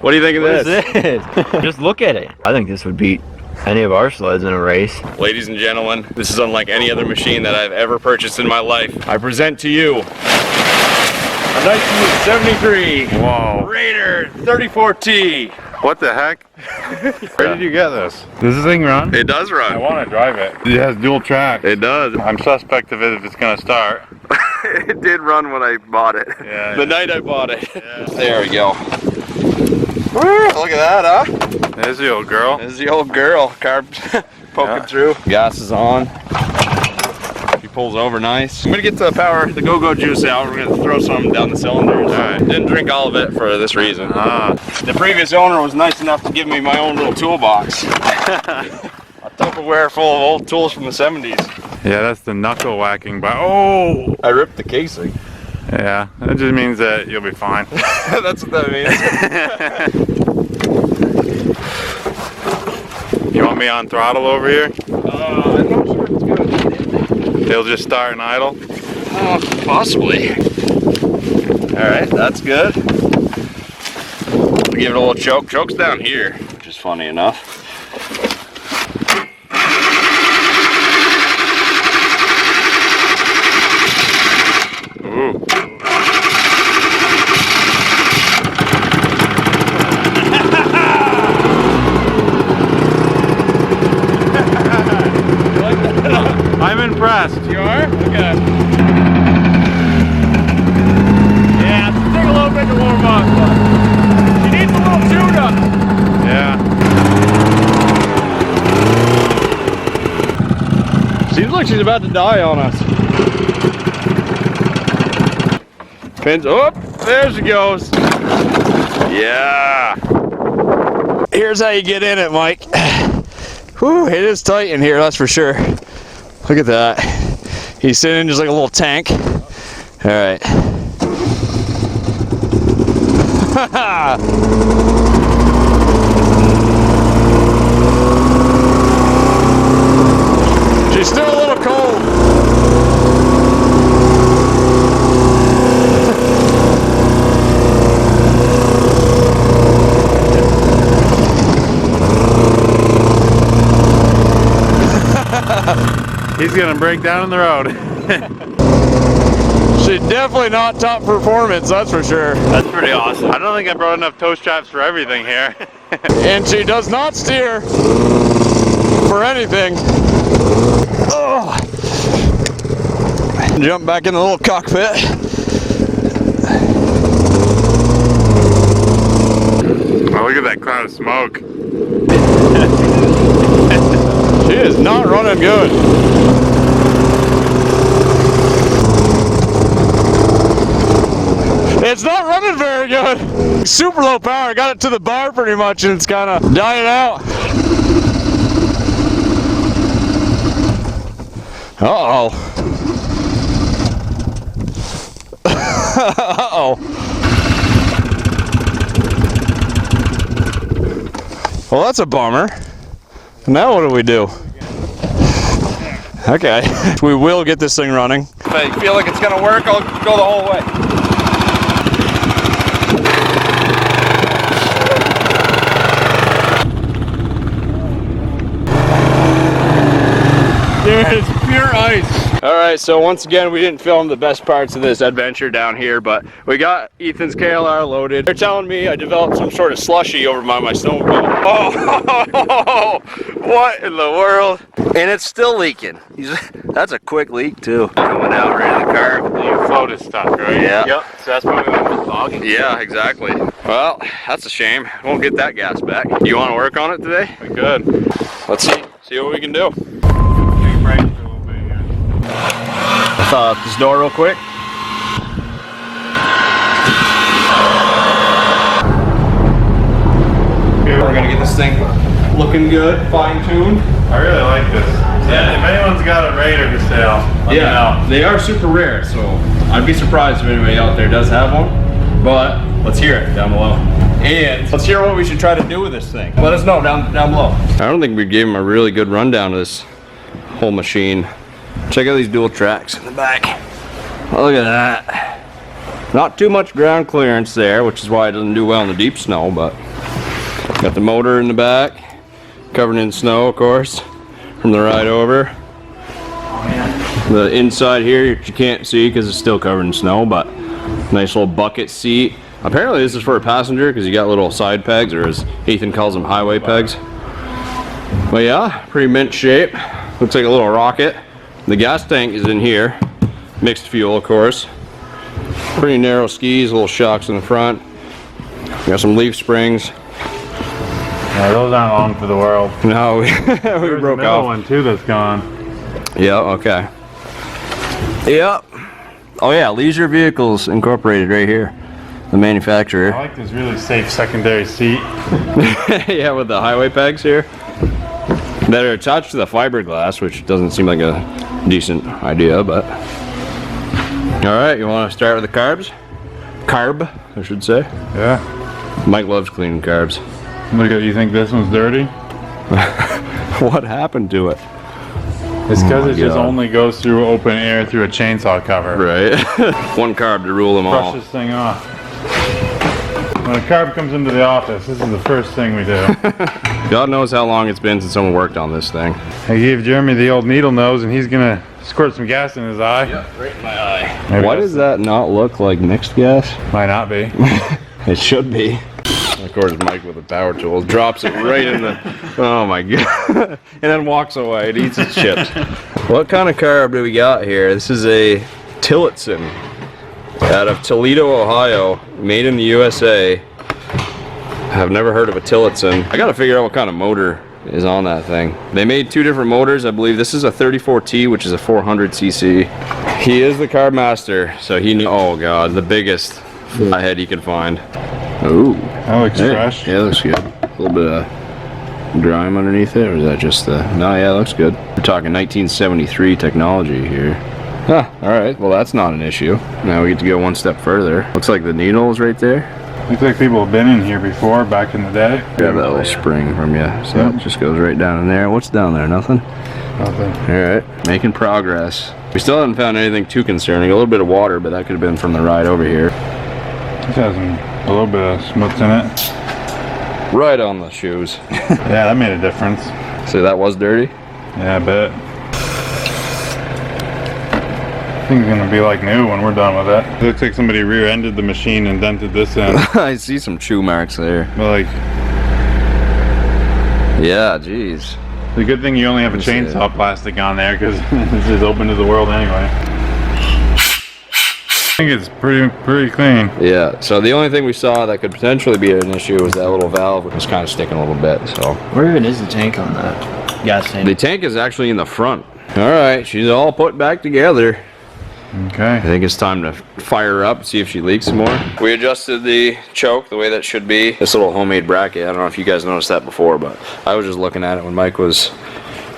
What do you think of What this? is this? Just look at it. I think this would beat any of our sleds in a race. Ladies and gentlemen, this is unlike any other machine that I've ever purchased in my life. I present to you a 1973 Raider 34T. What the heck? Where did you get this? Does this thing run? It does run. I want to drive it. It has dual track. It does. I'm suspect of it if it's gonna start. It did run when I bought it. Yeah, the night I bought it. Yeah. There we go. Woo, look at that, huh? There's the old girl. There's the old girl. Carb poking through. Gas is on. She pulls over nice. I'm gonna get the power, the go-go juice out. We're gonna throw some down the cylinders. All right. Didn't drink all of it for this reason. The previous owner was nice enough to give me my own little toolbox. A Tupperware full of old tools from the 70s. Yeah, that's the knuckle whacking, but oh! I ripped the casing. Yeah, that just means that you'll be fine. That's what that means. You want me on throttle over here? I'm not sure if it's good. It'll just start and idle? Possibly. Alright, that's good. We'll give it a little choke. Choke's down here, which is funny enough. Ooh. I'm impressed. You are? Okay. Yeah, it's take a little bit to warm up, but she needs a little tune up. Yeah. Seems like she's about to die on us. Pins, oh, there she goes. Yeah. Here's how you get in it, Mike. Whew, it is tight in here, that's for sure. Look at that. He's sitting just like a little tank. All right. She's still a little cold. He's gonna break down on the road. She's definitely not top performance, that's for sure. That's pretty awesome. I don't think I brought enough toe straps for everything here. And she does not steer for anything. Oh. Jump back in the little cockpit. Oh, look at that cloud of smoke. She is not running good. It's not running very good. Super low power. Got it to the bar pretty much and it's kind of dying out. Uh-oh. Uh-oh. Well, that's a bummer. Now what do we do? Okay, we will get this thing running. If I feel like it's gonna work, I'll go the whole way. Dude, it's pure ice. All right, so once again, we didn't film the best parts of this adventure down here, but we got Ethan's KLR loaded. They're telling me I developed some sort of slushy over my snowmobile. Oh, what in the world? And it's still leaking. That's a quick leak too. Coming out right in the car. You float is stuck, right? Yeah. Yep, so that's probably what was fogging. Yeah, exactly. Well, that's a shame. Won't get that gas back. You want to work on it today? We could. Let's see what we can do. Take a break for a little bit here. Let's open this door real quick. We're gonna get this thing looking good, fine-tuned. I really like this. Yeah, if anyone's got a Raider for sale, let me know. They are super rare, so I'd be surprised if anybody out there does have one. But let's hear it down below. And let's hear what we should try to do with this thing. Let us know down below. I don't think we gave him a really good rundown of this whole machine. Check out these dual tracks in the back. Look at that. Not too much ground clearance there, which is why it doesn't do well in the deep snow, but Got the motor in the back, covered in snow, of course, from the ride over. The inside here you can't see because it's still covered in snow, but nice little bucket seat. Apparently this is for a passenger because you got little side pegs, or as Ethan calls them, highway pegs. But yeah, pretty mint shape. Looks like a little rocket. The gas tank is in here. Mixed fuel, of course. Pretty narrow skis, little shocks in the front. Got some leaf springs. Yeah, those aren't long for the world. No, we broke There's off. one too that's gone. Yeah, okay. Yep. Oh yeah, Leisure Vehicles Incorporated right here. The manufacturer. I like this really safe secondary seat. Yeah, with the highway pegs here. That are attached to the fiberglass, which doesn't seem like a decent idea, but. Alright, you want to start with the carbs? Carb, I should say. Yeah. Mike loves cleaning carbs. Look at, you think this one's dirty? What happened to it? It's because it just God. only goes through open air through a chainsaw cover. Right. One carb to rule them Brush all. this thing off. When a carb comes into the office, this is the first thing we do. God knows how long it's been since someone worked on this thing. I gave Jeremy the old needle nose and he's gonna squirt some gas in his eye. Yep, right in my eye. Maybe Why that's- does that not look like mixed gas? Might not be. It should be. Of course, Mike with the power tools drops it right in the. Oh my god! And then walks away and eats his chips. What kind of carb do we got here? This is a Tillotson out of Toledo, Ohio, made in the USA. I've never heard of a Tillotson. I gotta figure out what kind of motor is on that thing. They made two different motors, I believe. This is a 34T, which is a 400cc. He is the carb master, so he knew. Oh god, the biggest flathead he could find. Ooh. That looks fresh. Yeah, it looks good. A little bit of grime underneath it, or is that just the... No, yeah, it looks good. We're talking 1973 technology here. Huh, alright, well that's not an issue. Now we get to go one step further. Looks like the needle is right there. Looks like people have been in here before, back in the day. Grab that little spring from you, so it just goes right down in there. What's down there? Nothing? Nothing. Alright, making progress. We still haven't found anything too concerning. A little bit of water, but that could have been from the ride over here. This has a little bit of smuts in it. Right on the shoes. Yeah, that made a difference. So that was dirty? Yeah, I bet. Thing's gonna be like new when we're done with it. It looks like somebody rear-ended the machine and dented this in. I see some chew marks there. But like, Yeah, geez. the good thing you only have a chainsaw plastic on there because this is open to the world anyway. I think it's pretty clean. Yeah, so the only thing we saw that could potentially be an issue was that little valve, which was kind of sticking a little bit, so. Where even is the tank on that gas tank? The tank is actually in the front. All right, she's all put back together. Okay. I think it's time to fire her up, see if she leaks some more. We adjusted the choke the way that should be. This little homemade bracket, I don't know if you guys noticed that before, but I was just looking at it when Mike was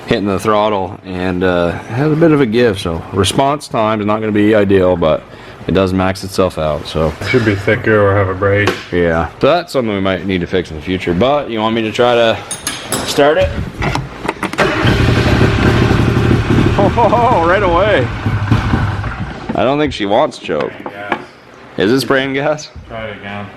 hitting the throttle, and it has a bit of a give, so response time is not going to be ideal, but it does max itself out, so. It should be thicker or have a brace. Yeah, so that's something we might need to fix in the future, but you want me to try to start it? Oh, right away. I don't think she wants choke. Gas. Is it spraying gas? Try it again.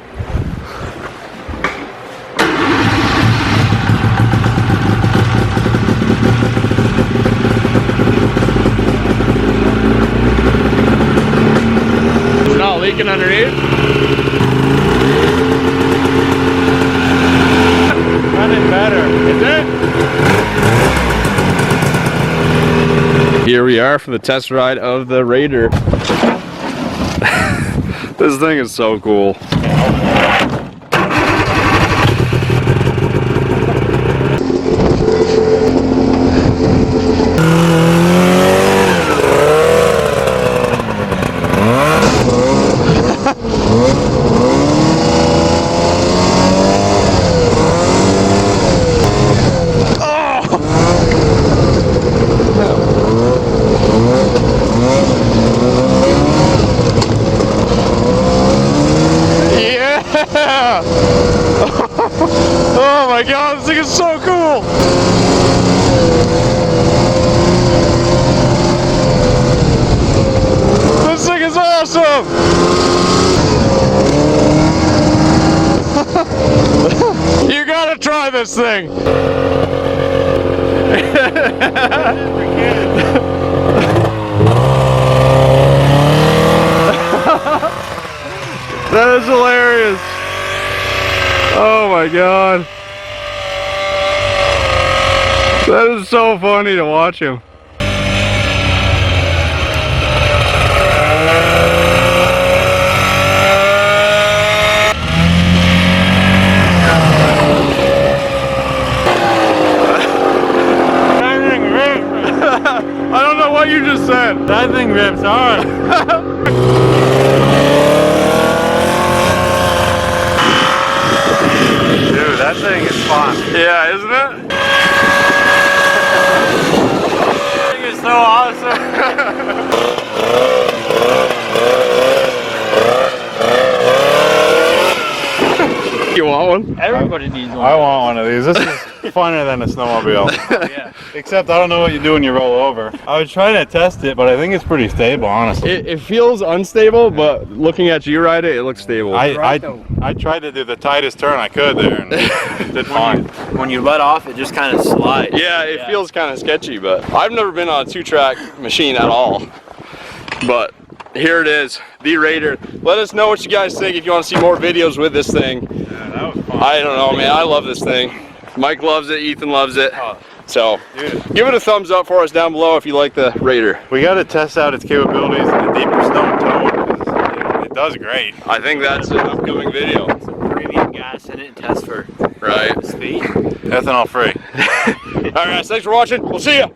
It's not leaking underneath? Running better. Is it? Here we are for the test ride of the Raider. This thing is so cool. Oh my god, this thing is so cool! This thing is awesome! You gotta this thing. That is hilarious. Oh my god. That is so funny to watch him. I don't know what you just said. That thing rips hard. Dude, that thing is fun. Yeah, isn't it? That thing is so awesome. You want one? Everybody needs one. I want one of these. This is funner than a snowmobile. Yeah. Except I don't know what you do when you roll over. I was trying to test it, but I think it's pretty stable, honestly. It feels unstable, but looking at you ride it, it looks stable. I tried to do the tightest turn I could there and did fine. When you let off, it just kind of slides. Yeah, it feels kind of sketchy, but I've never been on a 2-track machine at all. But here it is, the Raider. Let us know what you guys think if you want to see more videos with this thing. Yeah, that was fun. I don't know, man. I love this thing. Mike loves it. Ethan loves it. So, give it a thumbs up for us down below if you like the Raider. We got to test out its capabilities in the deeper snow toe. It does great. I think that's an upcoming video. Some premium gas in it and test for Right. speed. Ethanol free. All right, guys. Thanks for watching. We'll see ya.